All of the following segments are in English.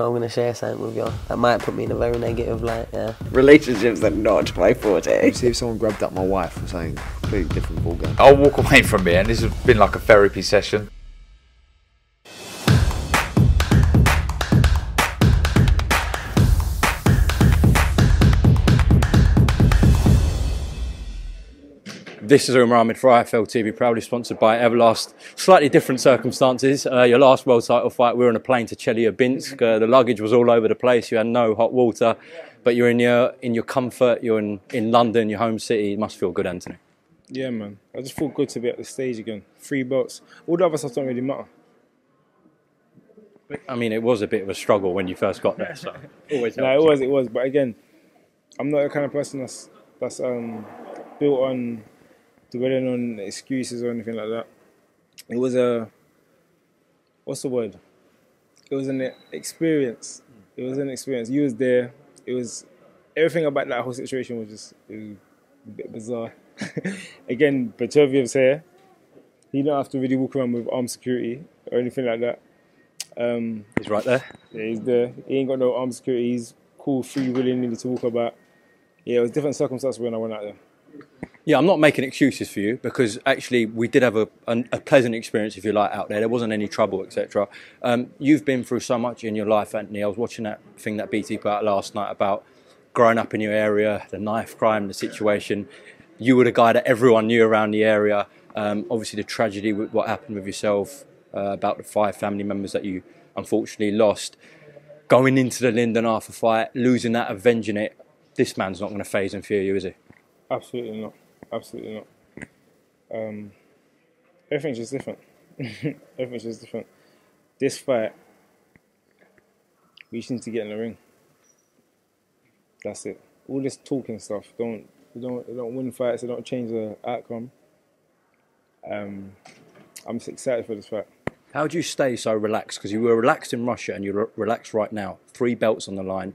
sure I'm going to share something with you. That might put me in a very negative light, yeah. Relationships are not my forte. See if someone grabbed up my wife or something, completely different ballgame. I'll walk away from it, and this has been like a therapy session. This is Umar Ahmed for IFL TV, proudly sponsored by Everlast. Slightly different circumstances. Your last world title fight, we were on a plane to Chelyabinsk. The luggage was all over the place. You had no hot water, but you're in your comfort. You're in London, your home city. It must feel good, Anthony. Yeah, man. I just feel good to be at the stage again. 3 belts. All the other stuff don't really matter. I mean, it was a bit of a struggle when you first got there. So always helps. It was. But again, I'm not the kind of person that's built on dwelling on excuses or anything like that. It was what's the word? It was an experience. It was an experience. You was there. It was, everything about that whole situation was a bit bizarre. Again, Beterbiev's here. He don't have to really walk around with armed security or anything like that. He's right there. Yeah, he's there. He ain't got no armed security. He's cool, free, willing to walk about. Yeah, it was different circumstances when I went out there. Yeah, I'm not making excuses for you because actually we did have a pleasant experience, if you like, out there. There wasn't any trouble, etc. You've been through so much in your life, Anthony. I was watching that thing that BT put out last night about growing up in your area, the knife crime, the situation. You were the guy that everyone knew around the area. Obviously, the tragedy with what happened with yourself, about the 5 family members that you unfortunately lost. Going into the Linden Arthur fight, losing that, avenging it. This man's not going to faze and fear you, is he? Absolutely not. Absolutely not. Everything's just different. Everything's just different. This fight, we just need to get in the ring. That's it. All this talking stuff, don't win fights. It don't change the outcome. I'm just excited for this fight. How do you stay so relaxed? Because you were relaxed in Russia and you're relaxed right now. 3 belts on the line,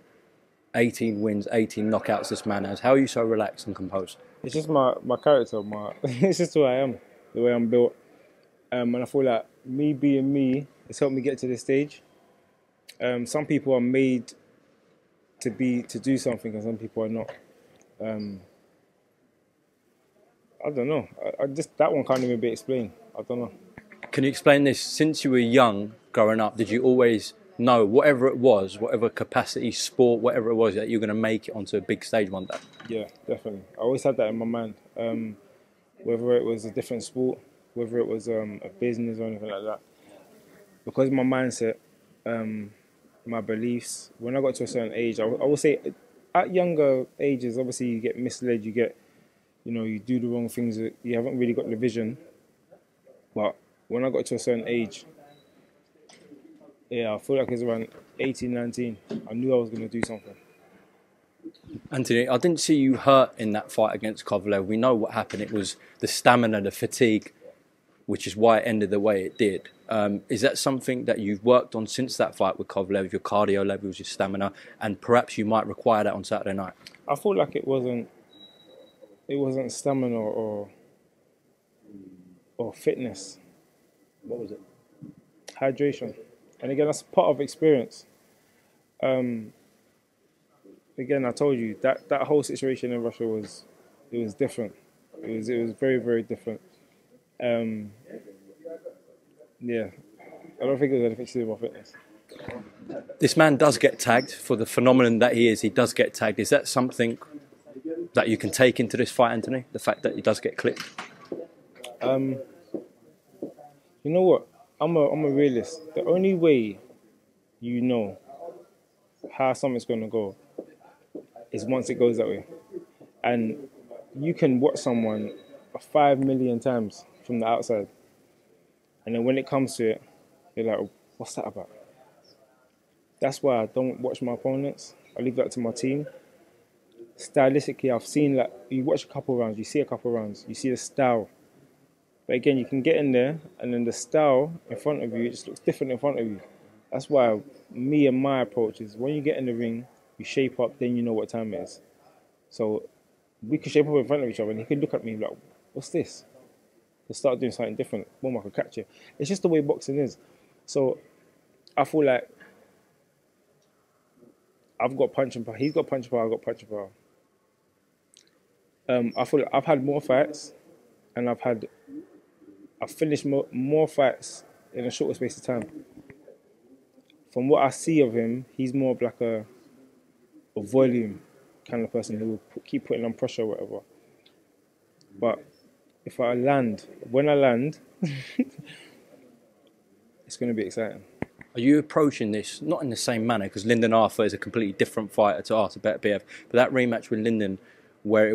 18 wins, 18 knockouts this man has. How are you so relaxed and composed? It's just my character, it's just who I am, the way I'm built. And I feel like me being me has helped me get to this stage. Some people are made to do something and some people are not. I don't know. I just, that one can't even be explained. I don't know. Can you explain this? Since you were young, growing up, did you always know, whatever it was, whatever capacity, sport, whatever it was, that you're going to make it onto a big stage one day? Yeah, definitely. I always had that in my mind. Whether it was a different sport, whether it was a business or anything like that. Because of my mindset, my beliefs, when I got to a certain age, I would say at younger ages, obviously you get misled, you do the wrong things, you haven't really got the vision. But when I got to a certain age, yeah, I feel like it was around 18, 19. I knew I was going to do something. Anthony, I didn't see you hurt in that fight against Kovalev. We know what happened. It was the stamina, the fatigue, which is why it ended the way it did. Is that something that you've worked on since that fight with Kovalev, your cardio levels, your stamina, and perhaps you might require that on Saturday night? I feel like it wasn't stamina or fitness. What was it? Hydration. And again, that's part of experience. Again, I told you that whole situation in Russia was different. It was very, very different. Yeah, I don't think it was anything to do with my fitness. This man does get tagged for the phenomenon that he is. He does get tagged. Is that something that you can take into this fight, Anthony? The fact that he does get clipped. You know what? I'm a realist. The only way you know how something's going to go is once it goes that way. And you can watch someone 5 million times from the outside. And then when it comes to it, you're like, oh, what's that about? That's why I don't watch my opponents. I leave that to my team. Stylistically, I've seen, like, you watch a couple rounds, you see a couple rounds, you see the style. But again, you can get in there, and then the style in front of you, it just looks different in front of you. That's why me and my approach is when you get in the ring, you shape up, then you know what time it is. So we could shape up in front of each other, and he could look at me like, what's this? To start doing something different, boom, I could catch you. It's just the way boxing is. So I feel like I've got punching power. He's got punching power. I've got punching power. I feel like I've had more fights, and I've finished more fights in a shorter space of time. From what I see of him, he's more of like a volume kind of person who will keep putting on pressure or whatever. But when I land, it's going to be exciting. Are you approaching this not in the same manner, because Lyndon Arthur is a completely different fighter to Artur Beterbiev, but that rematch with Lyndon where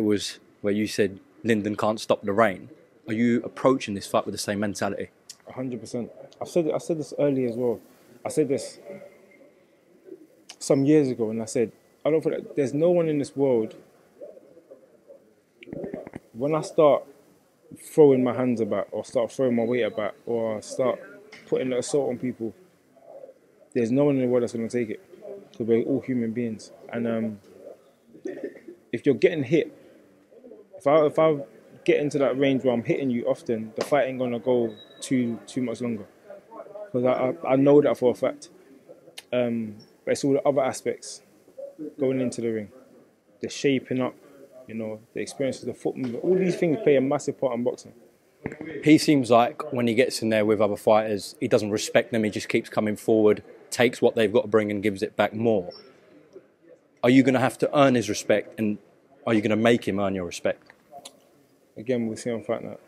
you said Lyndon can't stop the rain, are you approaching this fight with the same mentality? 100%. I said this earlier as well. I said this some years ago, and I said, I don't feel like there's no one in this world, when I start throwing my hands about, or start throwing my weight about, or start putting the assault on people, there's no one in the world that's going to take it, because we're all human beings. And if you're getting hit, if I get into that range where I'm hitting you often, the fight ain't going to go too much longer, because I know that for a fact. But it's all the other aspects going into the ring, the shaping up, the experience of the foot movement. All these things play a massive part in boxing. He seems like when he gets in there with other fighters, he doesn't respect them. He just keeps coming forward, takes what they've got to bring and gives it back more. Are you going to have to earn his respect, and are you going to make him earn your respect? Again, we'll see on Fight Night.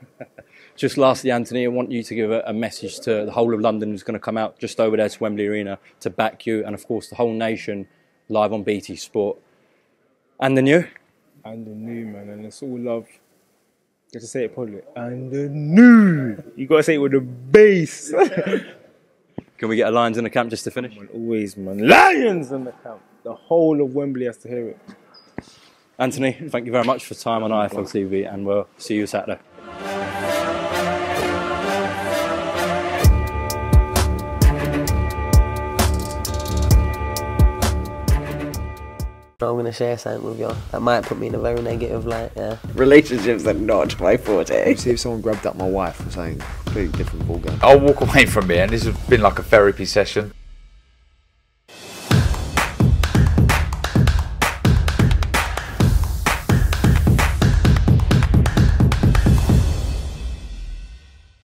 Just lastly, Anthony, I want you to give a message to the whole of London who's going to come out just over there to Wembley Arena to back you, and of course the whole nation live on BT Sport. And the new? And the new, man, and it's all love. You have to say it probably. And the new. You got to say it with the bass. Can we get a Lions in the camp just to finish? Man, always, man. Lions in the camp. The whole of Wembley has to hear it. Anthony, thank you very much for time on IFL TV, and we'll see you Saturday. I'm going to share something with you that might put me in a very negative light, yeah. Relationships are not my forte. See if someone grabbed up my wife for saying completely different ballgame. I'll walk away from it, and this has been like a therapy session.